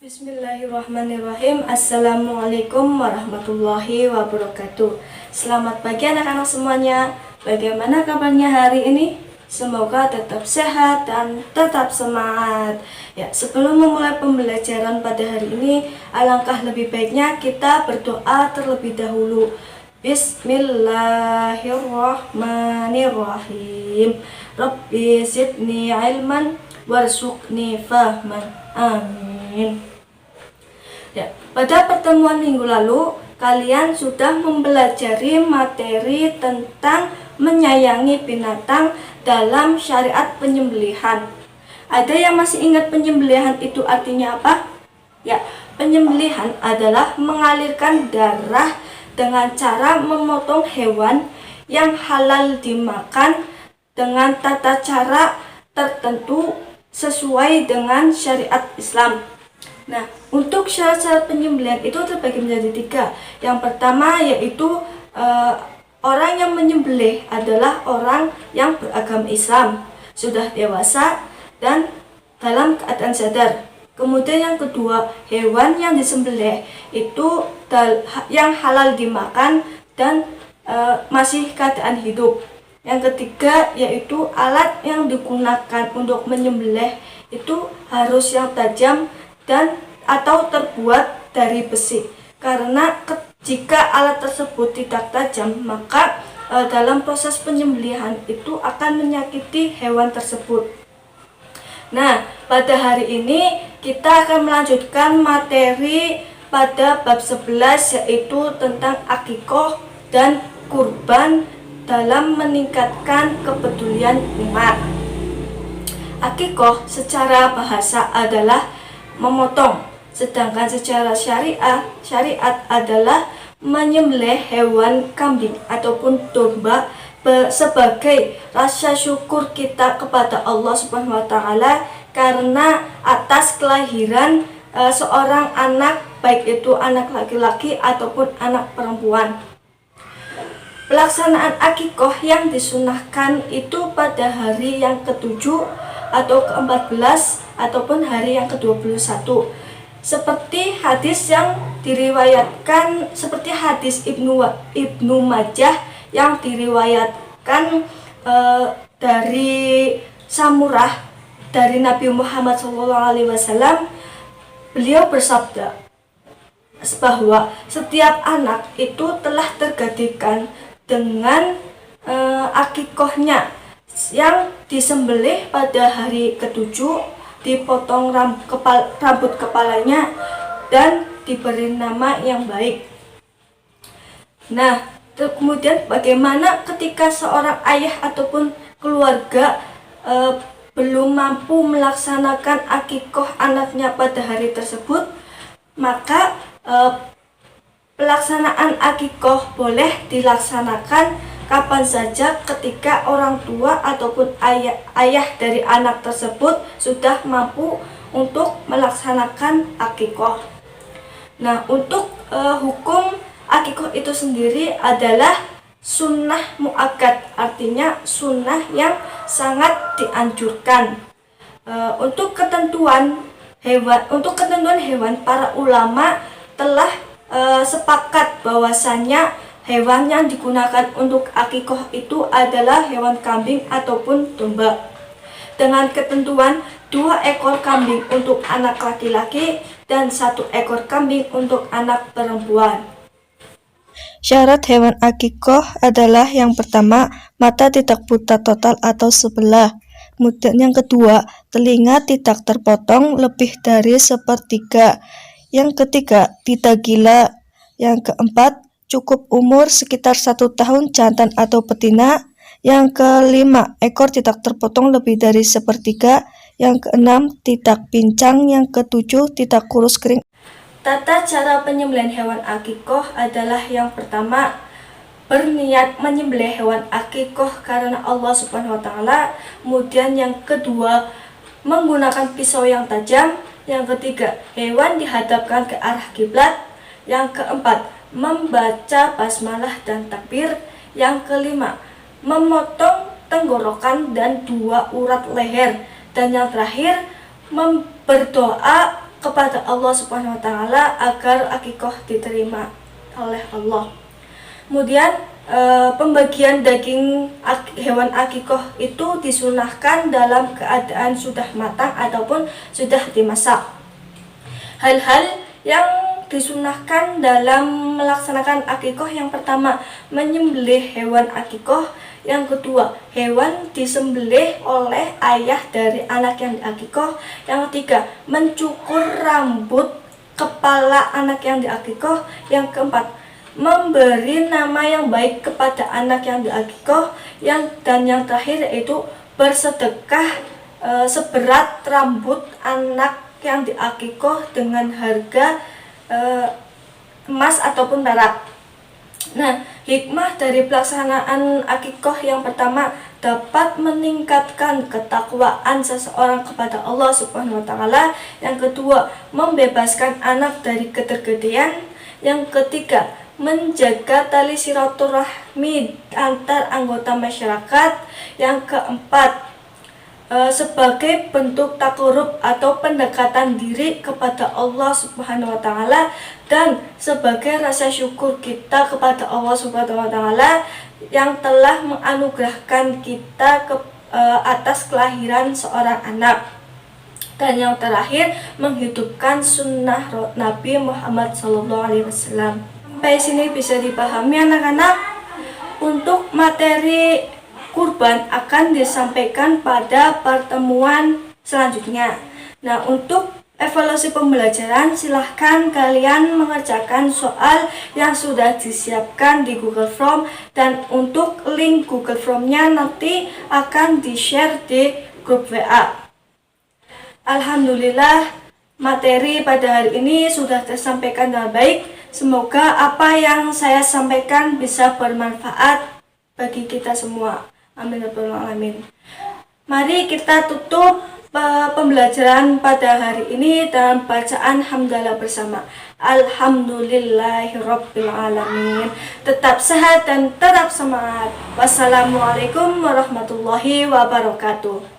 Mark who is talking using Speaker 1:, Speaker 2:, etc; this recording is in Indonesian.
Speaker 1: Bismillahirrahmanirrahim. Assalamualaikum warahmatullahi wabarakatuh. Selamat pagi anak-anak semuanya. Bagaimana kabarnya hari ini? Semoga tetap sehat dan tetap semangat. Ya, sebelum memulai pembelajaran pada hari ini, alangkah lebih baiknya kita berdoa terlebih dahulu. Bismillahirrahmanirrahim. Rabbi zidni ilman warzuqni fahman. Amin. Ya, pada pertemuan minggu lalu, kalian sudah mempelajari materi tentang menyayangi binatang dalam syariat penyembelihan. Ada yang masih ingat penyembelihan itu artinya apa? Ya, penyembelihan adalah mengalirkan darah dengan cara memotong hewan yang halal dimakan dengan tata cara tertentu sesuai dengan syariat Islam. Nah, untuk syarat-syarat penyembelihan itu terbagi menjadi 3. Yang pertama yaitu orang yang menyembelih adalah orang yang beragama Islam, sudah dewasa dan dalam keadaan sadar. Kemudian yang kedua, hewan yang disembelih itu yang halal dimakan dan masih keadaan hidup. Yang ketiga yaitu alat yang digunakan untuk menyembelih itu harus yang tajam dan atau terbuat dari besi, karena jika alat tersebut tidak tajam maka dalam proses penyembelihan itu akan menyakiti hewan tersebut. Nah, pada hari ini kita akan melanjutkan materi pada bab 11 yaitu tentang akikoh dan kurban dalam meningkatkan kepedulian umat. Akikoh secara bahasa adalah memotong, sedangkan secara syariat adalah menyembelih hewan kambing ataupun domba sebagai rasa syukur kita kepada Allah Subhanahu wa taala karena atas kelahiran seorang anak, baik itu anak laki-laki ataupun anak perempuan. Pelaksanaan akikoh yang disunahkan itu pada hari yang ke-7 atau ke-14 ataupun hari yang ke-21. Seperti hadis yang diriwayatkan, seperti hadis Ibnu Majah yang diriwayatkan dari Samurah dari Nabi Muhammad SAW, beliau bersabda bahwa setiap anak itu telah tergantikan dengan akikohnya yang disembelih pada hari ke-7, dipotong rambut kepalanya dan diberi nama yang baik. Nah, kemudian bagaimana ketika seorang ayah ataupun keluarga belum mampu melaksanakan akikoh anaknya pada hari tersebut, maka pelaksanaan akikoh boleh dilaksanakan kapan saja ketika orang tua ataupun ayah dari anak tersebut sudah mampu untuk melaksanakan akikoh. Nah, untuk hukum akikoh itu sendiri adalah sunnah muakkad, artinya sunnah yang sangat dianjurkan. Untuk ketentuan hewan, para ulama telah sepakat bahwasannya hewan yang digunakan untuk akikoh itu adalah hewan kambing ataupun domba, dengan ketentuan 2 ekor kambing untuk anak laki-laki dan 1 ekor kambing untuk anak perempuan. Syarat hewan akikoh adalah yang pertama, mata tidak buta total atau sebelah. Kemudian yang kedua, telinga tidak terpotong lebih dari 1/3. Yang ketiga, tidak gila. Yang keempat, cukup umur sekitar 1 tahun jantan atau betina. Yang kelima, ekor tidak terpotong lebih dari 1/3. Yang keenam, tidak pincang. Yang ketujuh, tidak kurus kering. Tata cara penyembelihan hewan akikoh adalah yang pertama, berniat menyembelih hewan akikoh karena Allah Subhanahu wa taala. Kemudian yang kedua, menggunakan pisau yang tajam. Yang ketiga, hewan dihadapkan ke arah kiblat. Yang keempat, membaca basmalah dan takbir. Yang kelima, memotong tenggorokan dan 2 urat leher. Dan yang terakhir, berdoa kepada Allah Subhanahu wa taala agar akikoh diterima oleh Allah. Kemudian pembagian daging hewan akikoh itu disunahkan dalam keadaan sudah matang ataupun sudah dimasak. Hal-hal yang disunahkan dalam melaksanakan akikoh: yang pertama, menyembelih hewan akikoh. Yang kedua, hewan disembelih oleh ayah dari anak yang diakikoh. Yang ketiga, mencukur rambut kepala anak yang diakikoh. Yang keempat, memberi nama yang baik kepada anak yang diakikoh. Dan yang terakhir yaitu bersedekah seberat rambut anak yang diakikoh dengan harga emas ataupun perak. Nah, hikmah dari pelaksanaan akikoh: yang pertama, dapat meningkatkan ketakwaan seseorang kepada Allah Subhanahu wa taala. Yang kedua, membebaskan anak dari ketergedian. Yang ketiga, menjaga tali silaturahmi antar anggota masyarakat. Yang keempat, sebagai bentuk takarub atau pendekatan diri kepada Allah Subhanahu wa taala, dan sebagai rasa syukur kita kepada Allah Subhanahu wa taala yang telah menganugerahkan kita atas kelahiran seorang anak. Dan yang terakhir, menghidupkan sunnah Nabi Muhammad SAW. Sampai sini bisa dipahami anak-anak? Untuk materi kurban akan disampaikan pada pertemuan selanjutnya. Nah, untuk evaluasi pembelajaran, silahkan kalian mengerjakan soal yang sudah disiapkan di Google Form, dan untuk link Google Form-nya nanti akan di-share di grup WA. Alhamdulillah, materi pada hari ini sudah tersampaikan dengan baik. Semoga apa yang saya sampaikan bisa bermanfaat bagi kita semua. Amin ya rabbal alamin. Mari kita tutup pembelajaran pada hari ini dengan bacaan hamdalah bersama. Alhamdulillahirabbil alamin. Tetap sehat dan tetap semangat. Wassalamualaikum warahmatullahi wabarakatuh.